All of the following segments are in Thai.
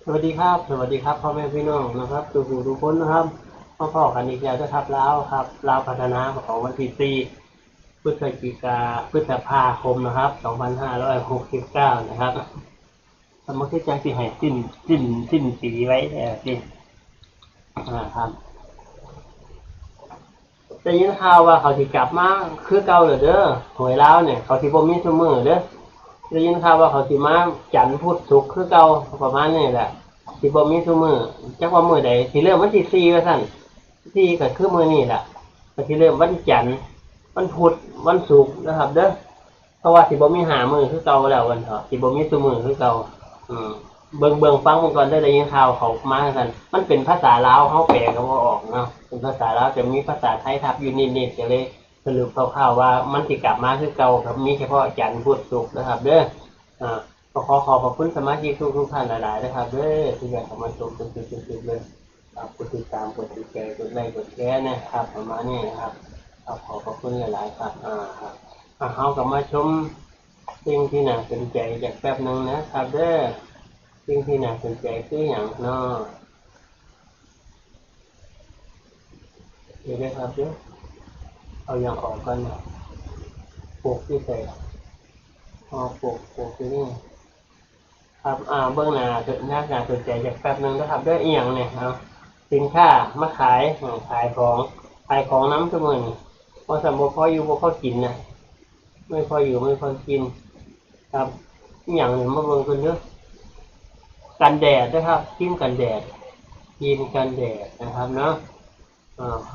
สวัสดีครับสวัสดีครับพ่อแม่พี่น้องนะครับทุกคนนะครับพ่อกันอีกแล้วนะครับแล้วครับลาวพัฒนาของวันที่4พฤศจิกาพฤษภาคมนะครับ2569นะครับสมมติจังสิให้สิ้นปีไว้สิครับได้ยินข่าวว่าเขาสิกลับมาคือเก่าเด้อหวยลาวเนี่ยเขาสิบ่มีซุมื้อเด้อได้ยินข่าวว่าเขาสิมาจันทร์พุธศุกร์คือเก่าประมาณนี้แหละสิบ่มีซุมื้อจักว่ามื้อใดสิเริ่มวันที่4ว่าซั่น4ก็คือมื้อนี้แหละก็สิเริ่มวันจันทร์วันพุธวันศุกร์นะครับเด้อเพราะว่าสิบ่มี5มื้อคือเก่าแล้ววันเถาะสิบ่มีซุมื้อคือเก่าอืมเบิ่งฟังก่อนได้ยินข่าวเขามาซั่นมันเป็นภาษาลาวเฮาแปลก็บ่ออกเนาะเป็นภาษาลาวจะมีภาษาไทยทับอยู่นิดๆก็เลยสรุปคร่าวๆว่ามันสิกลับมาคือเก่าครับมีเฉพาะจันทร์พุธศุกร์นะครับเด้ออ่าก็ขอบคุณสมาชิกทุกท่านหลายๆนะครับเด้อที่อยากเข้ามาชมจนๆเลยครับกดติดตามกดติดใจกดไลค์กดแชร์นะครับประมาณนี้นะครับขอบคุณหลายๆครับครับเฮาก็มาชมสิ่งที่น่าสนใจจากแป๊บนึงนะครับเด้อสิ่งที่น่าสนใจคืออย่างเนาะเดี๋ยวนะครับเด้อเอาอย่างออกกันนะปลูกที่ใส่ปลูกที่นี่ครับเบื้องหน้าน่าสนใจจากแป๊บนึงนะครับเด้ออีหยังเนี่ยเนาะสินค้ามาขายของน้ำเสมอนี่พอสมบูรณ์พออยู่พอกินนะไม่พออยู่ไม่พอกินครับอีหยังเนี่ยมาเบิ่งกันเด้อกันแดดนะครับครีมกันแดดครีมกันแดดนะครับเนาะ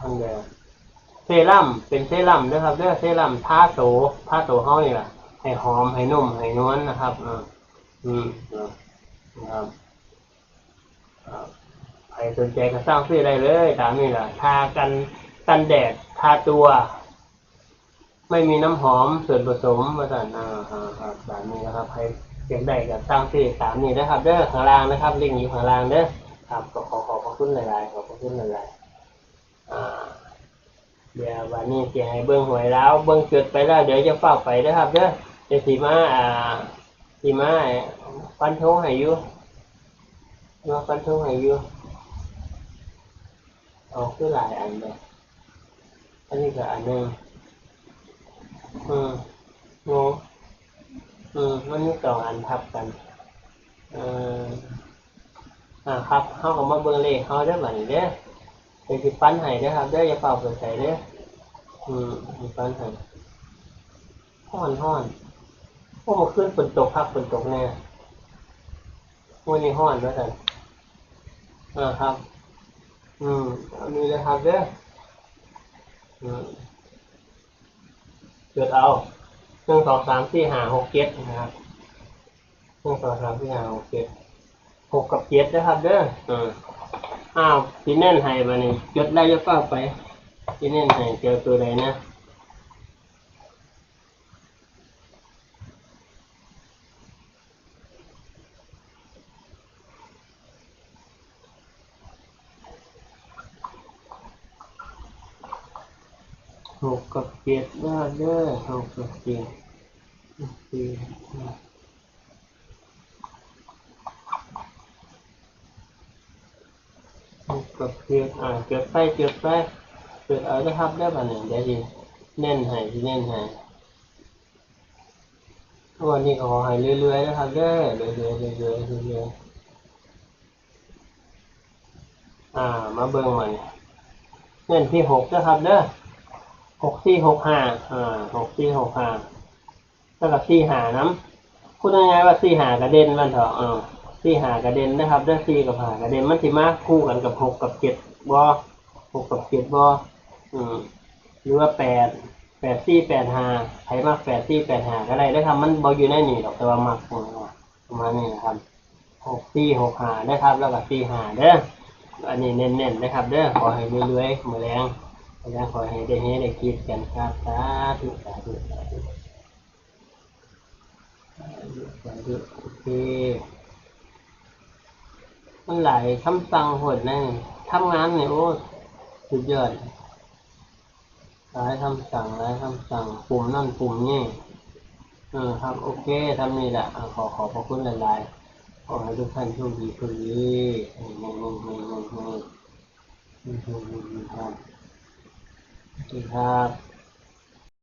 กันแดด เซรั่มเป็นเซรั่มนะครับเรียกเซรั่มทาโตเฮานี่แหละให้หอมให้นุ่มให้นวลนะครับนะครับใครสนใจก็สร้างซื้อได้เลยตามนี้แหละทากันแดดทาตัวไม่มีน้ำหอมส่วนผสมมาสั่นครับตามนี้นะครับใครอยากได้ก็สร้างซื้อตามนี้นะครับเด้อข้างล่างนะครับลิงก์อยู่ข้างล่างเด้อครับก็ขอบคุณหลายๆขอบคุณหลายๆเดี๋ยววันนี้จะให้เบิ้งหวยแล้วเบิ้งจุดไปแล้วเดี๋ยวจะเฝ้าไปนะครับเด้อจะสีมาฟันธงให้อยู่มาฟันธงให้อยู่เอาคือหลายอันเลยอันนี้ก็อันหนึ่งอืมงงมันมี2 อันทับกันเอ่อครับเขาก็มาเบิ้งเลขเขาเด้อบัดนี้เด้อเดี๋ยวสิฟันให้เด้อครับเด้ออย่าเฝ้าเปิดใส่เด้อสิฟันให้ฮ้อนโอ้ขึ้นฝนตกครับฝนตกแน่วันนี้ฮ้อนด้วยกันครับอันนี้นะครับเด้ออืมจดเอา1 2 3 4 5 6 7นะครับ1 2 3 4 5 6 76กับ7นะครับเด้อสิแน่นให้บัดนี้จดได้จะเฝ้าไปสิแน่นให้เจอตัวใดนะ6 กับ 7นะครับเด้อ6 กับ 7สี่6 กับ 7จดเอานะครับได้บัดนี้เดี๋ยวสิแน่นให้สิแน่นให้วันนี้ขอให้เรื่อยๆนะครับเด้อเรื่อยๆมาเบิ่งมันเน้นที่6นะครับเด้อ64656465แล้วก็45น้ำพูดง่ายๆว่า45กระเด็นมันเถอะ45กระเด็นนะครับเด้อ4กับ5กระเด็นมันสิมาคู่กันกับ6 กับ 7บ่6 กับ 7บ่หรือว่า84 85ใครมาก84 85ก็ได้ครับมันบ่อยู่ในนี่หรอกแต่ว่ามักประมาณนี้นะครับ6465นะครับแล้วก็45เด้ออันนี้เน้นๆนะครับเด้อขอให้รวยๆมื้อแลงขอให้ได้คิดกันครับสาธุโอเคมันหลายคำสั่งโหดนะทำงานเนี่ยโอ้สุดยอดหลายคำสั่งปุ่มนั่นปุ่มนี่ครับโอเคทำนี่แหละขอบพระคุณหลาย ขอให้ทุกท่านโชคดีโชคดีให้ครับสวัสดีครับ